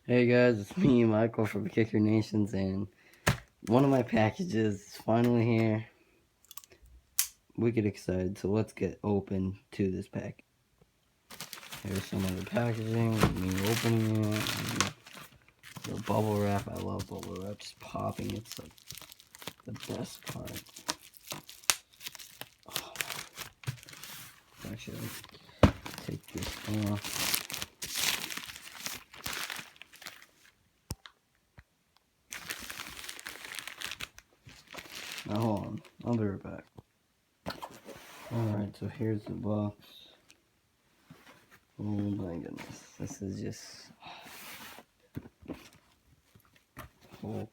Hey guys, it's me, Michael from Kicker Nations, and one of my packages is finally here. Wicked excited, so let's get open to this pack. Here's some of the packaging, me opening it, and the bubble wrap. I love bubble wrap, just popping, it's like the best part. Oh, actually, take this off. Now hold on, I'll be right back. Alright, so here's the box. Oh my goodness, this is just... Oh,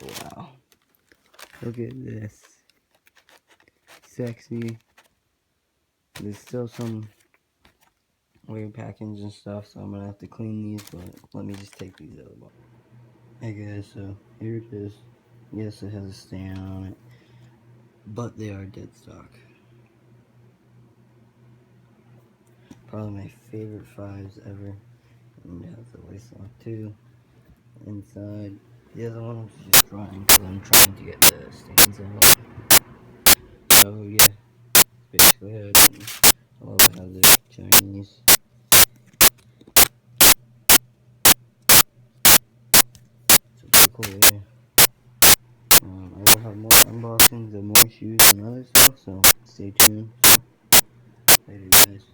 wow. Look at this. Sexy. There's still some weird packaging and stuff, so I'm gonna have to clean these, but let me just take these out of the box. Hey guys, so here it is. Yes, it has a stand on it, but they are dead stock. Probably my favorite fives ever. And it has the waist lock too. Inside, the other one was just drying because I'm trying to get the stains out. So yeah, basically it. I love how the Chinese. So pretty cool, yeah. I will have more unboxings and more shoes and other stuff, so stay tuned. Later, guys.